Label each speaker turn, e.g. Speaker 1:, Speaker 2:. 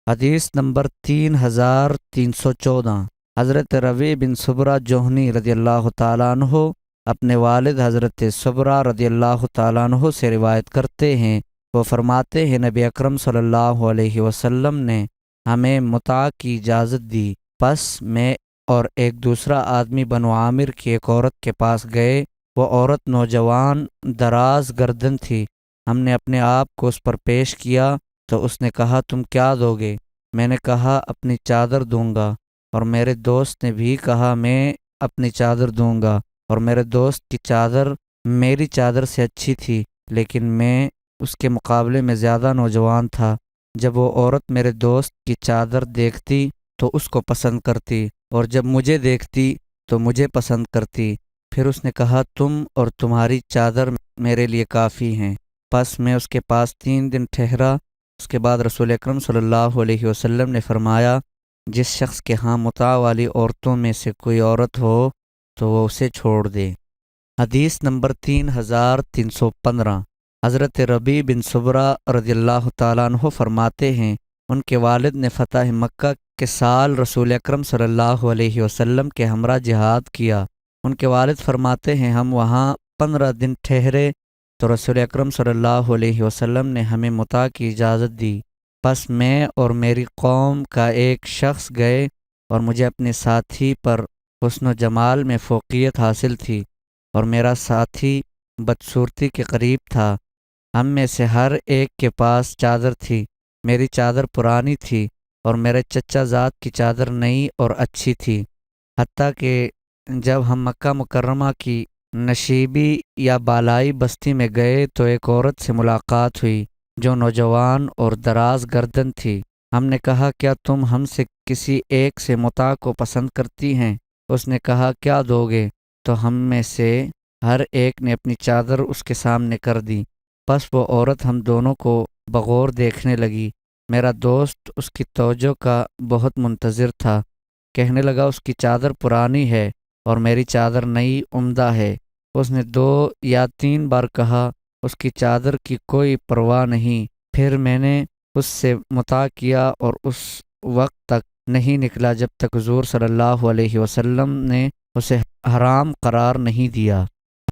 Speaker 1: حدیث نمبر 3314۔ حضرت ربیع بن صبرہ جوہنی رضی اللہ تعالیٰ عنہ اپنے والد حضرت صبرہ رضی اللہ تعالیٰ عنہ سے روایت کرتے ہیں، وہ فرماتے ہیں نبی اکرم صلی اللہ علیہ وسلم نے ہمیں متاع کی اجازت دی، پس میں اور ایک دوسرا آدمی بنو عامر کی ایک عورت کے پاس گئے۔ وہ عورت نوجوان دراز گردن تھی۔ ہم نے اپنے آپ کو اس پر پیش کیا تو اس نے کہا تم کیا دو گے؟ میں نے کہا اپنی چادر دوں گا، اور میرے دوست نے بھی کہا میں اپنی چادر دوں گا، اور میرے دوست کی چادر میری چادر سے اچھی تھی، لیکن میں اس کے مقابلے میں زیادہ نوجوان تھا۔ جب وہ عورت میرے دوست کی چادر دیکھتی تو اس کو پسند کرتی، اور جب مجھے دیکھتی تو مجھے پسند کرتی۔ پھر اس نے کہا تم اور تمہاری چادر میرے لیے کافی ہیں۔ پس میں اس کے پاس 3 دن ٹھہرا۔ اس کے بعد رسول اکرم صلی اللہ علیہ وسلم نے فرمایا جس شخص کے ہاں متاع والی عورتوں میں سے کوئی عورت ہو تو وہ اسے چھوڑ دے۔ حدیث نمبر 3315۔ حضرت ربیع بن صبرہ رضی اللہ تعالیٰ عنہ فرماتے ہیں ان کے والد نے فتح مکہ کے سال رسول اکرم صلی اللہ علیہ وسلم کے ہمراہ جہاد کیا۔ ان کے والد فرماتے ہیں ہم وہاں 15 دن ٹھہرے تو رسول اکرم صلی اللہ علیہ وسلم نے ہمیں متاع کی اجازت دی۔ پس میں اور میری قوم کا ایک شخص گئے، اور مجھے اپنے ساتھی پر حسن و جمال میں فوقیت حاصل تھی، اور میرا ساتھی بدصورتی کے قریب تھا۔ ہم میں سے ہر ایک کے پاس چادر تھی۔ میری چادر پرانی تھی، اور میرے چچا زاد کی چادر نئی اور اچھی تھی۔ حتیٰ کہ جب ہم مکہ مکرمہ کی نشیبی یا بالائی بستی میں گئے تو ایک عورت سے ملاقات ہوئی جو نوجوان اور دراز گردن تھی۔ ہم نے کہا کیا تم ہم سے کسی ایک سے متاع کو پسند کرتی ہیں؟ اس نے کہا کیا دو گے؟ تو ہم میں سے ہر ایک نے اپنی چادر اس کے سامنے کر دی۔ پس وہ عورت ہم دونوں کو بغور دیکھنے لگی۔ میرا دوست اس کی توجہ کا بہت منتظر تھا۔ کہنے لگا اس کی چادر پرانی ہے اور میری چادر نئی عمدہ ہے۔ اس نے 2 یا 3 بار کہا اس کی چادر کی کوئی پرواہ نہیں۔ پھر میں نے اس سے متاع کیا اور اس وقت تک نہیں نکلا جب تک حضور صلی اللہ علیہ وسلم نے اسے حرام قرار نہیں دیا۔